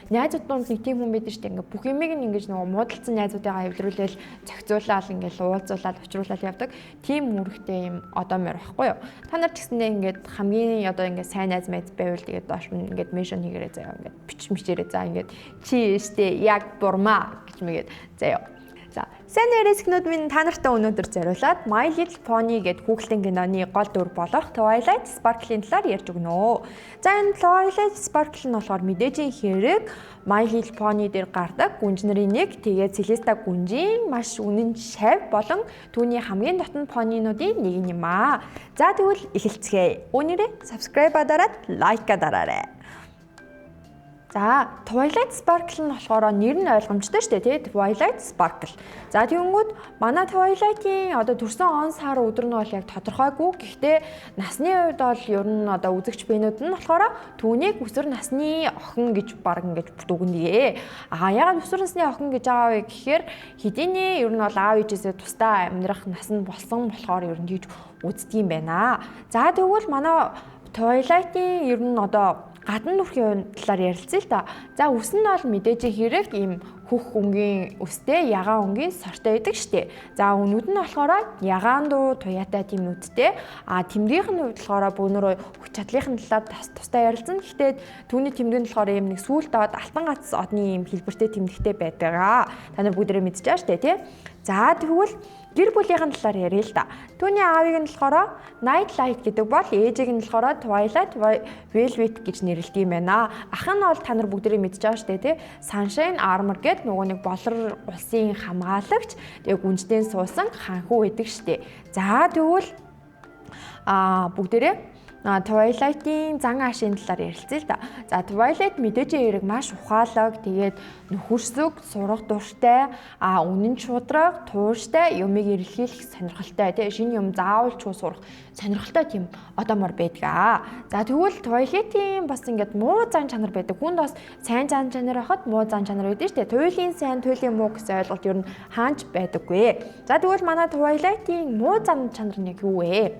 найзуудууд нэг тийм хүн байдаг шүү дээ. Ингээ бүх юмыг ингэж нөгөө муудалцсан найзуудыгаа эвлэрүүлэл зохицуулаад ингээл уулзуулаад учруулаад явдаг. Тийм үүрэгтэй юм одоо мөр байхгүй юу? Та нар ч гэсэндээ ингээд хамгийн одоо ингээд сайн найз мэд байвал тэгээд доош нь ингээд меншн хийгээрэй заяа. Ингээд бичмээрээ за ингээд чи штэ яг бурмаа гэж мэгээд заяа. За, сайн нэрсгнүүд минь та нартай өнөөдөр зориулаад My Little Pony гэдэг Google-ийн киноны гол дүр болох Twilight Sparkle-ийн талаар ярьж өгнө. За, энэ Twilight Sparkle нь болохоор мэдээжийн хэрэг My Little Pony дээр гардаг гүнж нарын нэг, тэгээд Celesta гүнжийн маш үнэн шав болон түүний хамгийн дотн понинуудын нэг юм аа. За, тэгвэл эхэлцгээе. Үүнээрээ subscribe дараад лайка дараарай. За, Twilight Sparkle нь болохоор нэр нь ойлгомжтой шүү дээ, тий? Twilight Sparkle. За, тэгэнгүүт манай Twilight-ийн одоо төрсөн он сар өдөр нь бол яг тодорхойгүй. Гэхдээ насны хувьд бол ер нь одоо үзэгч бинүүд нь болохоор түүнийг өсвөр насны охин гэж баг ингэж дүгнэе. Ягаад өсвөр насны охин гэж аав вэ гэхээр хэдийнэ ер нь бол аав ээжээсээ тусдаа амьдрах нас нь болсон болохоор ер нь тийж үздэг юм байна. За, тэгвэл манай Twilight-ийн ер нь одоо гадна нүрхийн талаар ярилцъя л да. За, үс нь бол мэдээж хэрэг ийм хөх өнгийн үстэй ягаан өнгийн сортой байдаг штэ. За, өнүүд нь болохоор ягаан дуу туяатай тийм нүдтэй. Тэмдгийнх нь хувьд болохоор бөөнөрөө хүч чадлынхын талаар тустай ярилцсан. Гэхдээ түүний тэмдэг нь болохоор ийм нэг сүүлд аваад алтан гац одны ийм хэлбэртэй тэмдэгтэй байдаг. Та нар бүгдээрээ мэдчихэж байгаа штэ, тий? За, тэгвэл гэр бүлийнхэн талаар ярил л да. Түүний аавыг нь болохоор Nightlight гэдэг бол ээжийг нь болохоор Twilight Velvet гэж нэрлэдэг юм байна. Ах нь бол та нар бүгдээрээ мэдж байгаа шүү дээ, тий? Sunshine Armor гэдэг нөгөө нэг болор улсын хамгаалагч, тэгээ гүнждэн суусан ханхүү байдаг шүү дээ. За, тэгвэл бүгдээрээ Twilight-ийн зан аашийн талаар ярилцъя л да. За, Twilight мэдээж хэрэг маш ухаалаг, тэгээд нөхөрсөг, сурах дуртай, үнэн шударга, тууштай, юмыг эрэлхийлэх сонирхолтой, тий, шинэ юм заавал ч сурах сонирхолтой тийм одоомор байдаг. За, тэгвэл Twilight-ийн бас ингээд муу зан чанар байдаг. Хүнд бас сайн зан чанар байхад муу зан чанар байдаг шүү дээ. Туйлын сайн, туйлын муу гэсэн ойлголт ер нь хаанч байдаггүй. За, тэгвэл манай Twilight-ийн муу зан чанар нь юу вэ?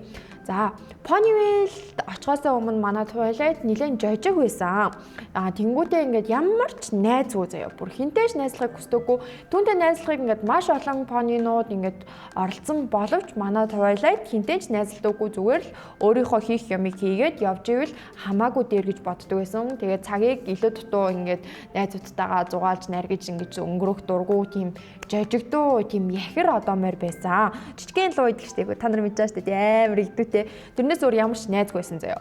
За, Ponyville очихоос өмнө манай Twilight нэлээд жожиг байсан. Тэнгүүдээ ингээд ямар ч найзгүй заяа. Бүр хинтээш найзлахыг хүсдэггүй. Түүнтэй найзлахыг ингээд маш олон понинууд ингээд оролцсон боловч манай Twilight хинтээш найзлдаггүй, зүгээр л өөрийнхөө хийх юмыг хийгээд явж ивэл хамаагүй дээр гэж боддог байсан. Тэгээд цагийг илүү дутуу ингээд найзуудтайгаа зугаалж наргиж ингэж өнгөрөх дургу тийм жожигдуу тийм яхир одоомор байсан. Жижигэн луу идэх штеп. Та нар мэдэж байгаа штеп. Амар игдүүтэй. Тэрнээс өөр ямар ч найзгүй байсан заяа.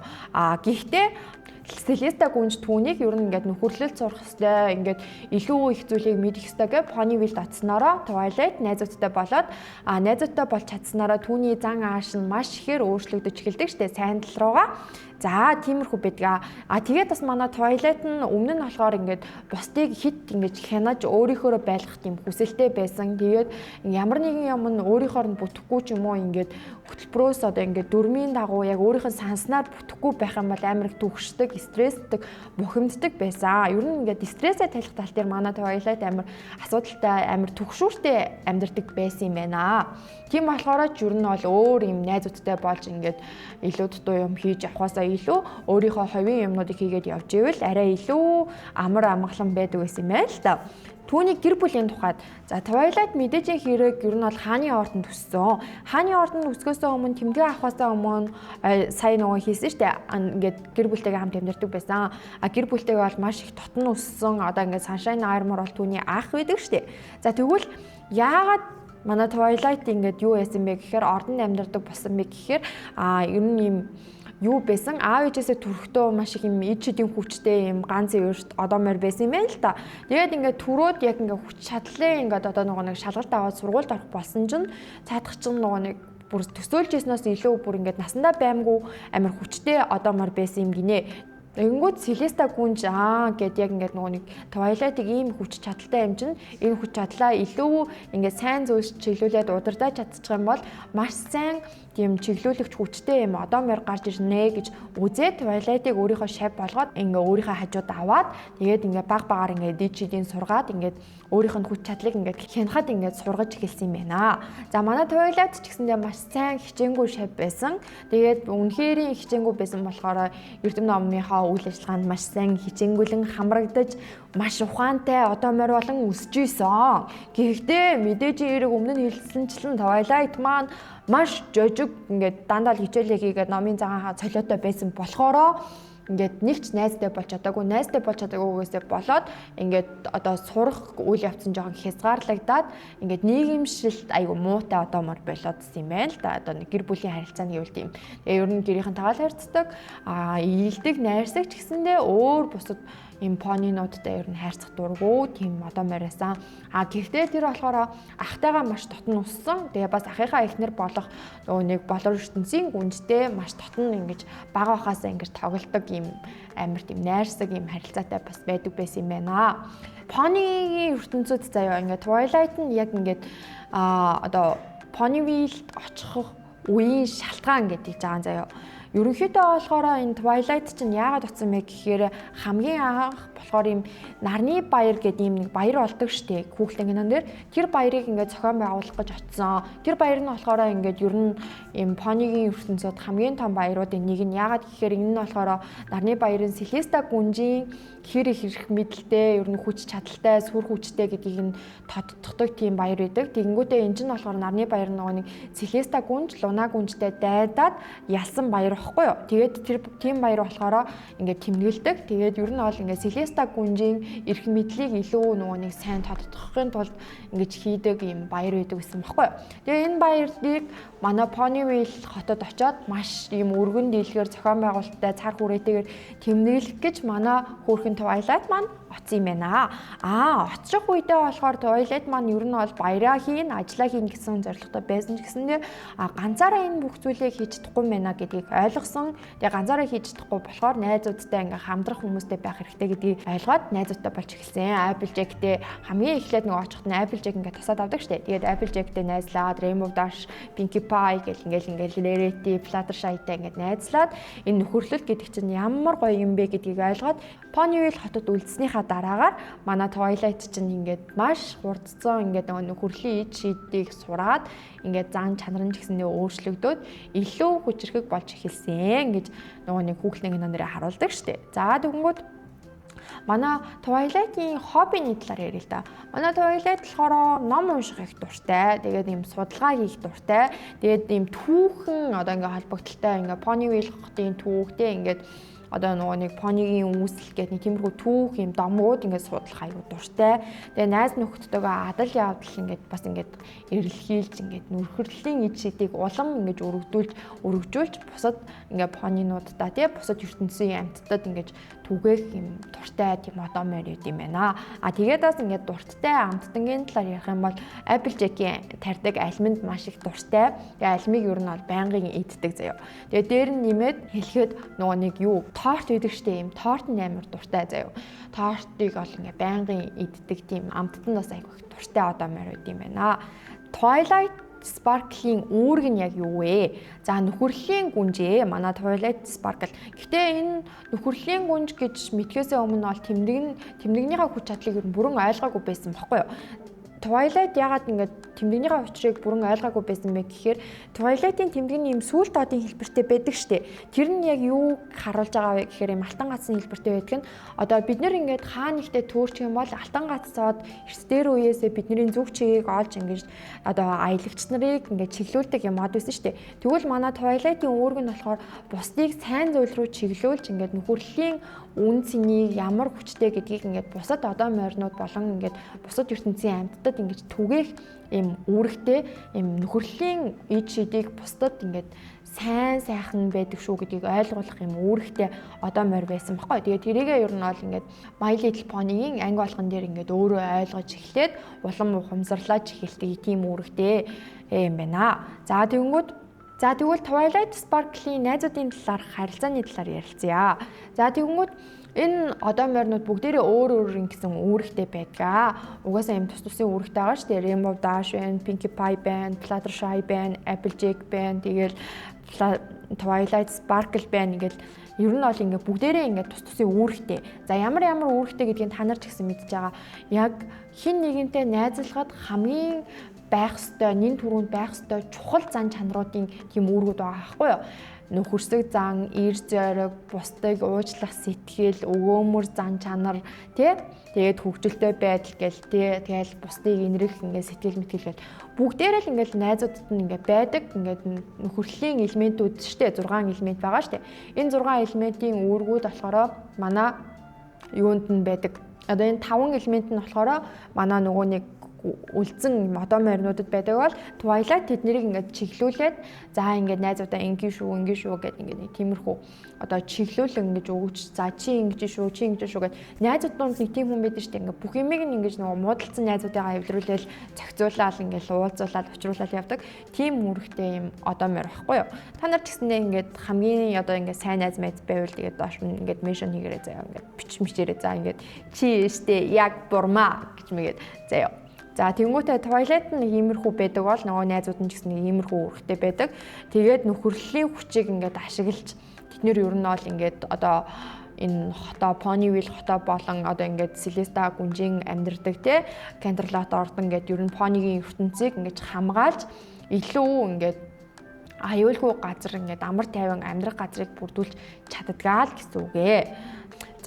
Гэхдээ Celesta гүнж түүнийг ер нь ингээд нөхөрлөлд сурах хэвээр ингээд илүү их зүйлийг мэдэх хэвээр гэ Ponyville татсанараа Twilight найзуудтай болоод найзуудтай болж чадсанараа түүний зан ааш нь маш ихээр өөрчлөгдөж эхэлдэг штэ, сайн тал руугаа. За, тиймэрхүү байдаг. Тэгээд бас манай Twilight нь өмнө нь болохоор ингээд бусдыг хит ингэж хянаж өөрийнхөө байлгах тийм хүсэлтэй байсан. Тэгээд ямар нэгэн юм нь өөрийнхөө нь бүтэхгүй ч юм уу ингээд хөтөлбөрөөс одоо ингээд дөрмийн дагуу яг өөрийнхөө санснаар бүтэхгүй байх юм бол амар их түгшдэг, стрессдэг, бухимддаг байсан. Ер нь ингээд стрессээ талих тал дээр манай Twilight амар асуудалтай, амар түгшүүртэй амьдардаг байсан юм байна. Тийм болохоор ч ер нь бол өөр юм найзуудтай болж ингээд илүү дутуу юм хийж авахаасаа илүү өөрийнхөө ховийн юмнуудыг хийгээд явж ивэл арай илүү амар амгалан байдаг байсан юм байна л та. Түүний гэр бүлийн тухайд за Twilight мэдээж хэрэг ер нь бол хааны ордонд өссөн. Хааны ордонд өсгөөсөө өмнө тэмдэг авахаасаа өмнө сая нөгөө хийсэн шүү дээ. Ингээд гэр бүлтэйгээ хамт амьдардаг байсан. Гэр бүлтэйгээ бол маш их дотн өссөн. Одоо ингээд Sunshine Armor бол түүний ах байдаг шүү дээ. За, тэгвэл яагаад манай Twilight ингээд юу яасан бэ гэхээр ордонд амьдардаг болсон бэ гэхээр ер нь юм юу байсан, аав ээжээсээ төрөхдөө маш их юм ид шидийн хүчтэй юм ганц өөрт одоомор байсан юм байна л та. Тэгээд ингээд төрөөд яг ингээд хүч чадлын ингээд одоо нөгөө нэг шалгалт аваад сургуульд орох болсон чинь цаадах чинь нөгөө нэг бүр төсөөлж яснаас илүү бүр ингээд насандаа баймгүй амар хүчтэй одоомор байсан юм гинэ. Тэгэнгүүт Celesta гүнж гэд яг ингээд нөгөө нэг Twilight-ыг ийм хүч чадалтай юм чинь энэ хүч чадлаа илүү ингээд сайн зүйлс чиглүүлээд удирдах чадчих юм бол маш сайн тийм чиглүүлэгч хүчтэй юм одоомор гарч ирнэ гэж үзээд Twilight-ыг өөрийнхөө шав болгоод ингээ өөрийнхөө хажууд аваад тэгээд ингээ баг багаар ингээ дижидийн сургаад ингээ өөрийнх нь хүч чадлыг ингээ хянахад ингээ сургаж эхэлсэн юм байна. За манай Twilight ч гэсэндээ маш сайн хичээнгүй шав байсан. Тэгээд үнэхээр хичээнгүй байсан болохоор Эрдэм номынхоо үйл ажиллагаанд маш сайн хичээнгүйлэн хамрагдаж маш ухаантай одоо морь болон өсөж исэн. Гэхдээ мэдээж эерэг өмнө нь хэлсэнчлэн Twilight маань маш жожиг ингээд дандаа л хичээлээ хийгээд номын цагаан цолиотой байсан болохоро ингээд нэг ч найзтай болж чадаагүйгээсээ болоод ингээд одоо сурах үйл явц нь жоохон хязгаарлагдаад ингээд нийгэмшилт айгу муутай одоо мөр болоодсэн юм байна л да. Одоо гэр бүлийн харилцааны гэвэл тийм. Тэгээ ер нь гэрийнхэн тагаал харьцдаг, ийдэг, найрсаг ч гэсэндээ өөр бусад им понинуудтай ер нь хайрцах дурггүй тийм одоо морьсан. Гэхдээ тэр болохоор ахтайгаа маш дотн уссан. Тэгээ бас ахыхаа эхнэр болох нөгөө нэг болор ертөнцийн гүнжтэй маш дотн ингэж бага бахаасаа ингэж тоглодог юм амар тийм найрсаг юм харилцаатай бас байдаг байсан юм байна. Понигийн ертөнцид заяа ингээд Twilight нь яг ингээд одоо Ponyville очих үеийн шалтгаан гэдэг жаан заяа. Ерөнхийдөө болохоор энэ Twilight чинь яагаад утсан бэ гэхээр хамгийн анх болохоор юм нарны баяр гэдэг юм нэг баяр болдог штеп хүүхэлдэйн кинон дээр тэр баярыг ингээд зохион байгуулах гэж очсон. Тэр баяр нь болохоор ингээд ер нь юм Ponyгийн ертөнцид хамгийн том баяруудын нэг нь яагаад гэхээр энэ нь болохоор нарны баярын Celesta гүнжийн хэр их хэрэг мэдлэлтэй ер нь хүч чадалтай сүр хүчтэй гэдгийг нь тодтогдог тийм баяр байдаг. Тэгэнгүүтээ энэ чинь болохоор нарны баяр нөгөө нэг Celesta гүнж, Luna гүнжтэй дайдаад ялсан баяр байхгүй юу. Тэгээд тэр тийм баяр болохоор ингээд тэмдэглэдэг. Тэгээд ер нь бол ингээд Celesta гүнжийн эрх мэдлийг илүү нөгөө нэг сайн тодтогохын тулд ингээд хийдэг юм баяр байдаг гэсэн байхгүй юу. Тэгээд энэ баярыг манай Ponyville хотод очоод маш юм өргөн дийлгээр зохион байгуулалттай цар хүрээтэйгээр тэмдэглэх гэж манай хөөрхөн Twilight маань оцсон юм байна. Очих үедээ болохоор Twilight маань ер нь бол баяраа хийн, ажиллаа хийн гэсэн зорилготой байсан ч гэсэндээ ганцаараа энэ бүх зүйлийг хийж чадахгүй байна гэдгийг ойлгосон. Тэгээ ганцаараа хийж чадахгүй болохоор найзуудтай ингээ хамтрах хүмүүстэй байх хэрэгтэй гэдгийг ойлгоод найзуудтай болж эхэлсэн. Applejack-тэй хамгийн эхлээд нэг очихт нь Applejack ингээ тусаад авдаг штеп. Тэгээд Applejack-тэй найзлаад Rainbow Dash, Pinkie Pie гэл ингээл Rarity, Fluttershy-тай ингээ найзлаад энэ нөхөрлөл гэдэг чинь ямар гоё юм бэ гэдгийг ойлгоод Ponyville хотод үлдснийхаа дараагаар манай Twilight чинь ингээд маш хурдцсан ингээд нөгөө нөхөрлийн ид шийдийг сураад ингээд зан чанар нь ч гэсэндээ өөрчлөгдөөд илүү хүчрхэг болж эхэлсэн гэж нөгөө нэг хүүхэлдэйн кинон дээр харуулдаг штеп. За тэгэнгүүт манай Twilight-ийн хоббиний талаар ярил л да. Манай Twilight болохоор ном унших их дуртай. Тэгээд ийм судалгаа хийх дуртай. Тэгээд ийм түүхэн одоо ингээ холбогдолтой ингээ Ponyville хотын түүхтэй ингээд одоо нөгөө нэг Ponyгийн үүсэл гэдэг нэг тиймэрхүү түүх юм домгууд ингээд судлах аюу дуртай. Тэгээ найз нөхдөдөө адал явдал ингээд бас ингээд эрэлхийлж ингээд нөхөрлийн ид шидийг улам ингээд өргөжүүлж бусад ингээд Ponynуудаа тий бусад ертөнцийн амьтдад ингээд түгээх юм дуртай тийм одоо мөр юм байна. Тэгээд бас ингээд дуртай амттангийн талаар ярих юм бол Applejack-ийн тарьдаг альминд маш их дуртай. Тэгээ альмиг ер нь бол байнгын иддэг заяа. Тэгээ дээр нь нэмээд хэлэхэд нөгөө нэг юу торт байдаг штеп юм. Торт нь амар дуртай заяа. Тортыг бол ингээ байнгын иддэг тийм амттанд бас айгүй их дуртай одоо мөр юм байна. Twilight Sparkle-ийн үүрэг нь яг юу вэ? За нөхөрлийн гүнжээ манай Twilight Sparkle. Гэхдээ энэ нөхөрлийн гүнж гэж мэдхээсээ өмнө бол тэмдэгнийхээ хүч чадлыг ер нь бүрэн ойлгоогүй байсан байхгүй юу? Twilight ягаад ингээд тэмдэгнийхээ учрыг бүрэн ойлгоогүй байсан бэ гэхээр Twilight-ийн тэмдэг нь юм сүүлд одын хэлбэртэй байдаг штэ. Тэр нь яг юу харуулж байгаа вэ гэхээр юм алтан гацны хэлбэртэй байдаг нь одоо бид нэр ингээд хаа нэгтээ төөрчих юм бол алтан гацсаад эрс дээр үеэсээ бидний зүг чигийг олж ингээд одоо аялагч нарыг ингээд чиглүүлдэг юм ад байсан штэ. Тэгвэл манай Twilight-ийн үүрэг нь болохоор бусдыг сайн зүйл рүү чиглүүлж ингээд нөхөрлийн үн цэнийг ямар хүчтэй гэдгийг ингээд бусад одоо моринууд болон ингээд бусад ертөнцийн амьтдад ингэж түгээх юм үүрэгтэй юм нөхөрлийн ид шидийг бусдад ингээд сайн сайхан байдаг шүү гэдгийг ойлгуулах юм үүрэгтэй одоо морь байсан баггүй. Тэгээд тэрийгээ ер нь бол ингээд My Little Pony-гийн анги болгон дээр ингээд өөрөө ойлгож эхлээд улам ухамсарлаж эхэлдэг тийм үүрэгтэй юм байна. За тэгвэл Twilight Sparkle-ийн найзуудын талаар харилцааны талаар ярилцъя. За тэгвэл энэ одоо моринууд бүгдээрээ өөр гэсэн үүрэгтэй байдаг. Угаасаа юм тус тусын үүрэгтэй байгаа шүү дээ. Rainbow Dash байна, Pinkie Pie байна, Fluttershy байна, Applejack байна. Тэгэл Twilight Sparkle байна. Ингээл ер нь бол ингээ бүгдээрээ ингээ тус тусын үүрэгтэй. За ямар үүрэгтэй гэдгийг та нар ч гэсэн мэдж байгаа. Яг хин нэгэнтэй найзалахад хамгийн байх ёстой, нин түрүүнд байх ёстой чухал зан чанаруудын тийм үүргүүд байгаа байхгүй юу? нөхөрсөг зан, эр зориг, бусдыг уучлах сэтгэл, өгөөмөр зан чанар тэгээд хөгжилтэй байдал гэл тэгэл бусдыг инрэх ингээд сэтгэл мэтгэл гэл бүгдээрээ л ингээд найзуудад нь ингээд байдаг ингээд нөхөрлөлийн элементүүд шүү дээ 6 элемент байгаа шүү дээ. Энэ 6 элементийн үүргүүд болохоор манай юунд нь байдаг. Одоо энэ 5 элемент нь болохоор манай нөгөө нэг үлдсэн модоо моринуудад байдаг бол Twilight тэднийг ингээд чиглүүлээд за ингээд найзуудаа ингэ шүү гэдэг ингээд нэг тиймэрхүү одоо чиглүүлэн ингэж өгч за чи ингэж шүү гэд найзуудууд нэг тийм хүн байдаг шүү дээ ингээд бүх юмыг ингэж нөгөө муудалцсан найзуудаагаа эвлэрүүлээл зохицуулаад ингээд уулзуулаад учруулаад явдаг тийм үүрэгтэй юм одоо морь байхгүй юу. Та нар ч гэсэндээ ингээд хамгийн одоо ингээд сайн найз байвал тэгээд доош нь ингээд меншн хийгээрэй заяа ингээд бичмээрээ за ингээд чи штэ яг бурмаа гэж мэгээд заяа. За тэнгуүтээ Twilight нь иймэрхүү байдаг бол нөгөө найзууд нь ч гэсэн иймэрхүү үүрэгтэй байдаг. Тэгээд нөхөрлөлийн хүчийг ингээд ашиглаж тэднэр ер нь бол ингээд одоо энэ хотоо Ponyville хотоо болон одоо ингээд Celesta гүнжин амьдардаг Canterlot ордон гэдэг ер нь Ponyгийн ертөнцийг ингээд хамгаалж илүү ингээд аюулгүй газар ингээд амар тайван амьдрах газрыг бүрдүүлж чаддгаа л гэсэн үг ээ.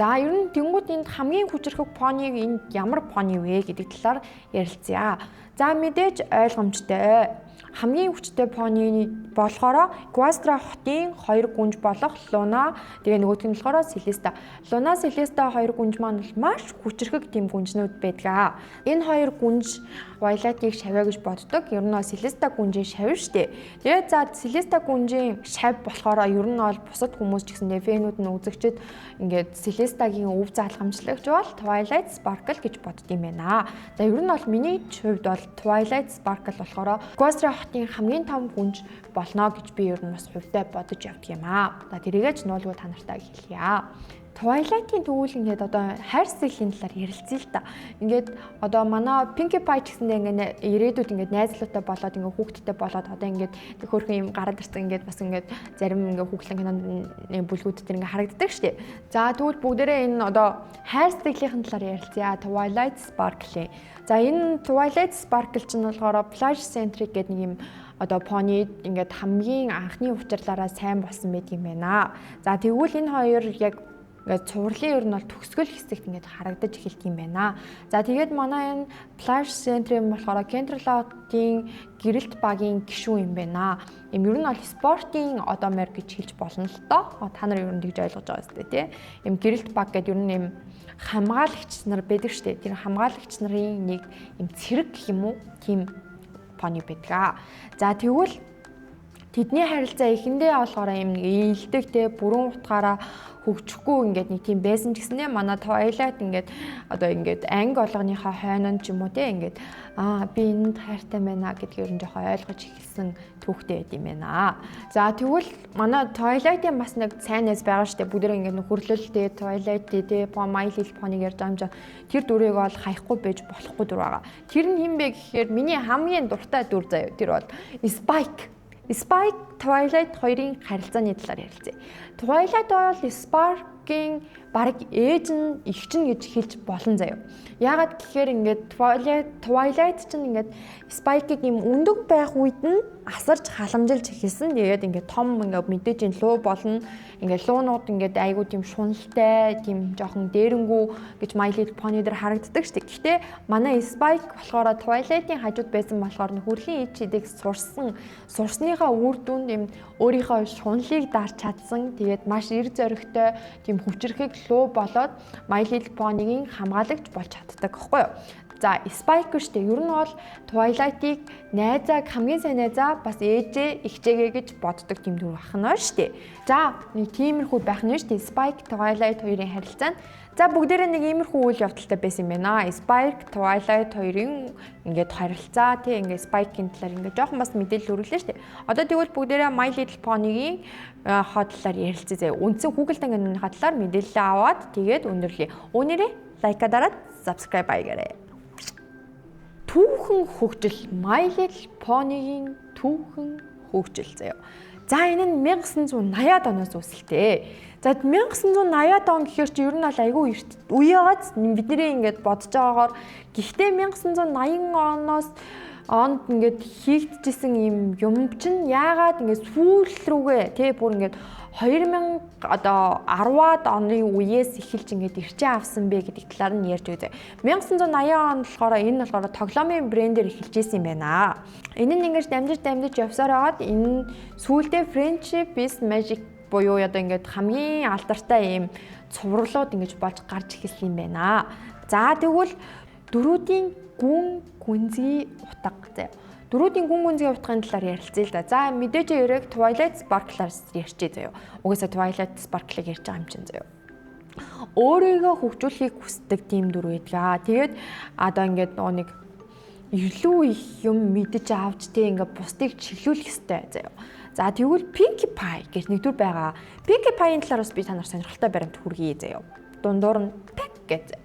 За ер нь тэнгууд энд хамгийн хүчрхэг пони энд ямар пони вэ гэдэг талаар ярилцъя. За мэдээж ойлгомжтой. Хамгийн хүчтэй пони болохоор Equestria хотын 2 гүнж болох Luna тэгээ нөгөөх нь болохоор Celesta. Luna Celesta 2 гүнж маань бол маш хүчрхэг тийм гүнжнүүд байдаг. Энэ 2 гүнж Twilight-ийг шавья гэж боддог. Ер нь бол Celesta гүнжийн шавь шүү дээ. Тэгээд за Celesta гүнжийн шавь болохоор ер нь бол бусад хүмүүс ч гэсэн фэнүүд нь үзэгчд ингээд Celesta-гийн өв заалгамжлагч бол Twilight Sparkle гэж бодд юм байна. За ер нь бол миний хувьд бол Twilight Sparkle болохоор Equestria хотын хамгийн том гүнж болно гэж би ер нь бас хувьдаа бодож явдаг юм аа. За тэрийгээ ч нуулгүй та нартай хэлье. Twilight-ийн тэгвэл ингээд одоо хайр сэтгэлийн талаар ярилцъя л та. Ингээд одоо манай Pinkie Pie ч гэсэндээ ингээд ирээдүйд ингээд найзлуутай болоод ингээд хүүхдтэй болоод одоо ингээд хөөрхөн юм гараад ирсэн ингээд бас ингээд зарим ингээд хүүхлэн киноны бүлгүүд дээр ингээд харагддаг шүү дээ. За тэгвэл бүгдээрээ энэ одоо хайр сэтгэлийн талаар ярилцъя. Twilight Sparkle. За энэ Twilight Sparkle чинь болохоор Flash Centric гэдэг нэг юм одоо Pony ингээд хамгийн анхны учирлаараа сайн болсон байдаг юм байна. За тэгвэл энэ хоёр яг ингээд цувралын ер нь бол төгсгөл хэсэгт ингээд харагдаж эхэлт юм байна. За тэгээд манай энэ Flash Centric болохоор Canterlot-ийн гэрэлт багийн гишүүн юм байна. Им ер нь бол спортын одоо мэр гэж хэлж болно л доо. Та нар ер нь тэгж ойлгож байгаа зү тий. Им гэрэлт баг гэдэг ер нь юм хамгаалагч нар байдаг штэ. Тэр хамгаалагч нарын нэг юм цэрэг гэх юм уу? Тим Pony байдаг. За тэгвэл тэдний харилцаа эхэндээ болохоор юм ээлдэг те бүрэн утгаараа хөгжихгүй ингээд нэг тийм байсан ч гэсэндээ манай Twilight ингээд одоо ингээд анги олгоныхоо хойнонд ч юм уу те ингээд би энд хайртай байна гэдгийг ер нь жоохон ойлгож эхэлсэн түүхтэй байд юм байна. За тэгвэл манай Twilight-ийн бас нэг сайн найз байгаа шүү дээ. Бүгдээ ингээд нөхөрлөлтэй Twilight те My Little Pony ярьж байгаа юм. Тэр дүрийг бол хаяхгүй байж болохгүй дүр байгаа. Тэр нь хэм бэ гэхээр миний хамгийн дуртай дүр заяа. Тэр бол Spike Twilight хоёрын харилцааны талаар ярилцъя. Twilight бол Spark-ийн бараг ээж нь эгч нь гэж хэлж болно заяа. Яагаад гэхээр ингээд Twilight чинь ингээд Spike-ийг юм өндөг байх үед нь асарч халамжилж эхэлсэн. Тэгээд ингээд том ингээд мэдээж энэ луу болно. Ингээд луунууд ингээд айгуу тийм шуналтай, тийм жоохон дээрэнгүү гэж My Little Pony дээр харагддаг шүү дээ. Гэхдээ манай Spike болохоор Twilight-ийн хажууд байсан болохоор нөхөрлийн ээж чидийг сурсныхаа үр дүнд юм өөрийнхөө шунлыг дарж чадсан. Тэгээд маш эр зоригтой тийм хүчрхэг луу болоод My Little Pony-гийн хамгаалагч болж чаддаг гэхгүй юу? За Spike штэ ер нь бол Twilight-ийг найзаа хамгийн сайн найзаа бас ээжээ ихчээгээ гэж боддог тийм дүр бахна штэ. За нэг тиймэрхүү байх нь штэ Spike Twilight хоёрын харилцаа. За бүгдээрээ нэг иймэрхүү үйл явдалтай байсан юм байна. Spike Twilight хоёрын ингээд харилцаа тий ингээд Spike-ийн талаар ингээд жоохон бас мэдээлэл өргөлөө штэ. Одоо тэгвэл бүгдээрээ My Little Pony-гийн хотлоор ярилцъя. Үндсэн Google тангийнхаа талаар мэдээлэл аваад тэгээд өндөрлөе. Үүнээрээ лайка дараад subscribe байгаарай. Түүхэн хөгжил My Little Pony-гийн түүхэн хөгжил заяа. За энэ нь 1980-ад оноос үүсэлтэй. За 1980-ад он гэхээр чи ер нь бол айгүй эрт үеэгааз бидний ингээд бодож байгаагаар гэхдээ 1980 оноос онд ингээд хийгдчихсэн юм чинь яагаад ингээд сүүл рүүгээ тий бүр ингээд 2010-аад оны үеэс эхэлж ингээд ирчээ авсан бэ гэдэг талаар нь ярьж үзье. 1980 онд болохоор энэ болохоор тоглоомын брэндээр эхэлж исэн юм байна. Энэ нь ингээд дамжиж явсаар хагаад энэ сүүлдээ Friendship is Magic буюу одоо ингээд хамгийн алдартай ийм цувралууд ингэж болж гарч эхэлсэн юм байна. За тэгвэл дөрүүдийн гүн гүнзгий утга заяа. Дөрүүдийн гүн гүнзгий утгын талаар ярилцъя л да. За мэдээж яриг Twilight Sparkle-аар ярьчих заяа. Угаасаа Twilight Sparkle-ыг ярьж байгаа юм чинь заяа. Өөрийгөө хөгжүүлэхийг хүсдэг тийм дүр байдаг. Тэгээд одоо ингээд нэг илүү их юм мэдэж авч тэг ингээд бусдыг чиглүүлэх хэрэгтэй заяа. За тэгвэл Pinkie Pie гэж нэг дүр байгаа. Pinkie Pie-ийн талаар бас би та нар сонирхолтой баримт хүргэе заяа. Дундуур нь Pink гэж.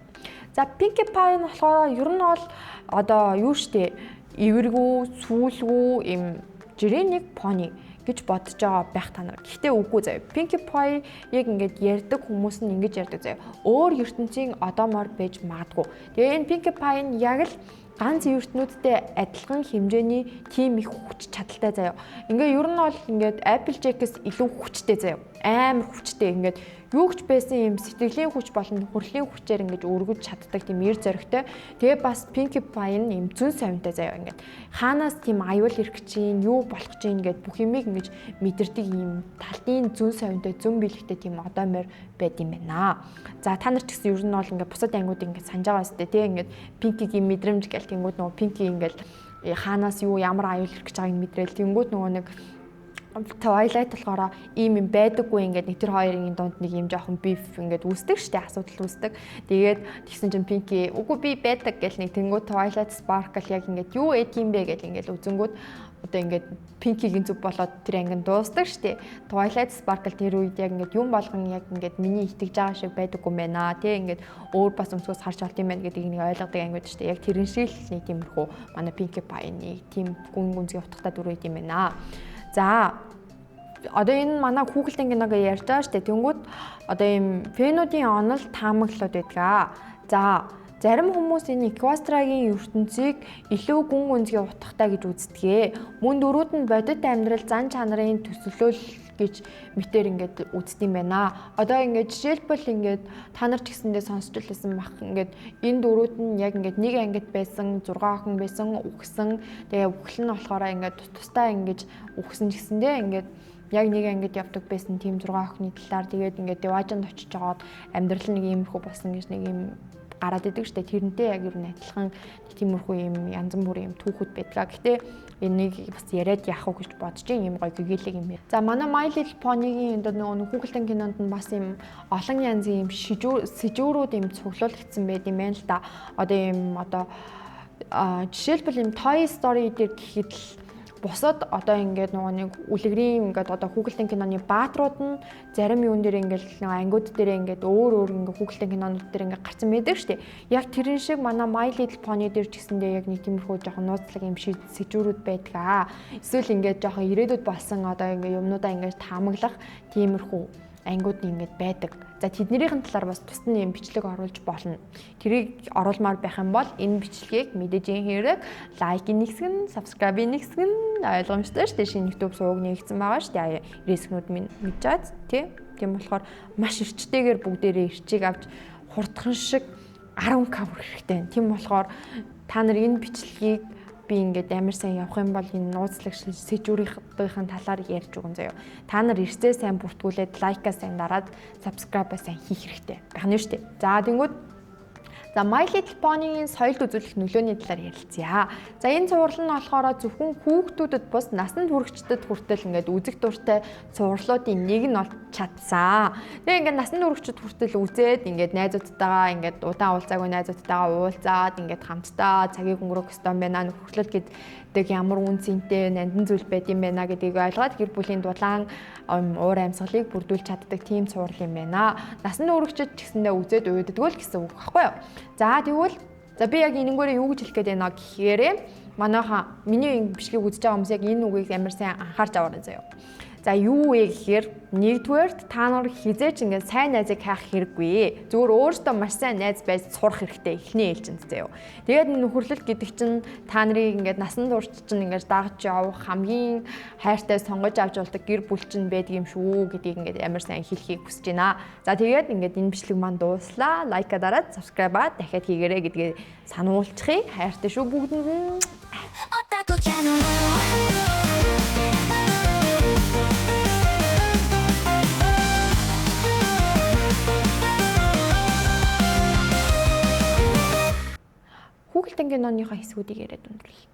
За Pinkie Pie нь болохоор ер нь бол одоо юу штэ эвэргүй, сүүлгүй им жирийн нэг пони гэж бодож байгаа байх та нар. Гэхдээ үгүй заяа. Pinkie Pie яг ингээд ярьдаг хүмүүс нь ингэж ярьдаг заяа. Өөр ертөнцийн одоомор байж магадгүй. Тэгээ энэ Pinkie Pie нь яг л ганц ертөнүүдтэй адилхан хэмжээний тийм их хүч чадалтай заяа. Ингээ ер нь бол ингээд Applejack-ээс илүү хүчтэй заяа. Амар хүчтэй ингээд юу ч байсан юм сэтгэлийн хүч болон хүрлийн хүчээр ингэж өргөж чаддаг тийм эр зоригтой. Тэгээ бас Pinkie Pie нь юм зүн совинтай заяа. Ингээд хаанаас тийм аюул ирэх чинь юу болох чинь ингээд бүх юмыг ингэж мэдэрдэг юм талдын зүн совинтай зүн бэлэгтэй тийм одоомор байд юм байна. За та нар ч гэсэн ер нь бол ингээд бусад ангиуд ингээд санаж байгаа сте тий ингээд Pinkie-гийн мэдрэмж гэл тэнгууд нөгөө Pinkie ингээд хаанаас юу ямар аюул ирэх гэж байгааг мэдрээл тэнгууд нөгөө нэг Twilight болохоор ийм юм байдаггүй ингээд нэг тэр хоёрын дунд нэг юм жоохон beef ингээд үүсдэг штэ асуудал үүсдэг. Тэгээд тэгсэн чинь Pinkie үгүй би байдаг гэл нэг тэнгууд Twilight Sparkle яг ингээд юу эд юм бэ гэл ингээд үзэнгүүд одоо ингээд Pinkie-гийн зүг болоод тэр ангин дуустдаг штэ. Twilight Sparkle тэр үед яг ингээд юм болгон яг ингээд миний итгэж байгаа шиг байдаггүй юм байна. Тэ ингээд өөр бас өмсгөөс харж олт юм байна гэдгийг нэг ойлгодог ангиуд штэ. Яг тэрэн шиг л нэг тиймэрхүү манай Pinkie Pie-ны тийм гүн гүнзгий утгатай дүр үед юм байна. За одоо энэ манай Google ангинаг ярьж байгаа шүү дээ. Тэнгүүд одоо ийм фенүүдийн онол таамаглалууд байдаг. За зарим хүмүүс энэ Equestria-гийн ертөнцийг илүү гүн гүнзгий утгатай гэж үздэг. Мөн дөрүүд нь бодит амьдрал зан чанарын төсөөлөл гэж мэтэр ингээд үздэг юм байна. Одоо ингээд жишээлбэл ингээд та нар ч гэсэндээ сонсч байсан бах ингээд энэ дөрүүд нь яг ингээд нэг ангид байсан 6 охин байсан үхсэн. Тэгээ үхэл нь болохоор ингээд тусдаа ингээд үхсэн ч гэсэндээ ингээд яг нэг ангид явдаг байсан тийм 6 охины талаар тэгээд ингээд Деважинд очиж жагаад амьдрал нэг иймэрхүү болсон гэж нэг юм гараад идэг штэ. Тэрнтэй яг ер нь адилхан тиймэрхүү юм янз бүрийн юм түүхүүд байдгаа. Гэтэ энийг бас яриад яах вэ гэж бодож юм гоё гэгээлэг юм. За манай My Little Pony-гийн энэ нөгөө Google-ын кинонд нь бас юм олон янзын юм сэжүүрүүд юм цуглуулагдсан байт юм байна л да. Одоо юм одоо жишээлбэл юм Toy Story дээр гэхэд л бусад одоо ингээд нөгөө нэг үлгэрийн ингээд одоо Google-ын киноны баатрууд нь зарим юун дээр ингээд ангиуд дээр ингээд өөр ингээд Google-ын кинонууд дээр ингээд гарсан байдаг шүү дээ. Яг тэрэн шиг манай My Little Pony дээр ч гэсэндээ яг нэг тиймэрхүү жоохон нууцлаг юм шиг сэжүүрүүд байдаг. Эсвэл ингээд жоохон ирээдүйд болсон одоо ингээд юмнуудаа ингээд таамаглах тиймэрхүү ангиуд ингээд байдаг. За тэднэрийн талаар бас тусдаа юм бичлэг оруулж болно. Тэрийг оруулмаар байх юм бол энэ бичлэгийг мэдээж хэрэг лайкийн нэгсгэн, subscribe-ийн нэгсгэн ойлгомжтой шүү дээ. Шинэ YouTube сувг нэгсэн байгаа шүү дээ. Рискнүүд минь мэдээд тий. Тийм болохоор маш эрчтэйгээр бүгдээрээ эрчийг авч хурдхан шиг 10k хүрэх хэрэгтэй. Тийм болохоор та нар энэ бичлэгийг би ингээд амар сайн явах юм бол энэ нууцлаг сэжүүрийн талаар ярьж өгөн заяа. Та нар эрсдээ сайн бүртгүүлээд лайкаа сайн дараад subscribe-а сайн хийх хэрэгтэй. Байх нь шүү дээ. За тэнгүүд за My Little Pony-гийн соёлд үзүүлэх нөлөөний талаар ярилцъя. За энэ цуврал нь болохоор зөвхөн хүүхдүүдэд бус насанд хүрэгчдэд хүртэл ингээд үзэх дуртай цувралуудын нэг нь бол чадсан. Тэгээ ингээд насанд хүрэгчдэд хүртэл үзээд ингээд найзуудтайгаа ингээд удаан уулзаагүй найзуудтайгаа уулзаад ингээд хамтдаа цагийг өнгөрөөх ёстой юм байна. Нөхөрлөл гэдэг ямар үн цэнтэй нандин зүйл байд юм байна гэдгийг ойлгоод гэр бүлийн дулаан уур амьсгалыг бүрдүүлж чаддаг тийм цуврал юм байна. Насанд хүрэгчд ч гэсэндээ үзээд уйддаггүй л гэсэн үг баггүй юу? За тэгвэл за би яг энэнгээрээ юу гэж хэлэх гээд байна гэхээр манайхан миний бичлэгийг үзэж байгаа хүмүүс яг энэ үгийг амар сайн анхаарч аваарай заяа. За юу вэ гэхээр нэгдүгээрт та нар хизээч ингээд сайн найзыг хайх хэрэггүй. Зүгээр өөртөө маш сайн найз байж сурах хэрэгтэй эхний ээлжинд заяа. Тэгээд нөхөрлөл гэдэг чинь та нарыг ингээд насан турш чинь ингээд дагж явах хамгийн хайртай сонгож авч болдог гэр бүл чинь байдаг юм шүү гэдгийг ингээд амар сайн хэлхийг хүсэж байна. За тэгээд ингээд энэ бичлэг маань дууслаа. Лайка дараад subscribe дахиад хийгээрэй гэдгийг сануулчихъя. Хайртай шүү бүгдэнд нь. Хүүхэлдэйн киноныхоо хэсгүүдийг яриад өндөрлөе.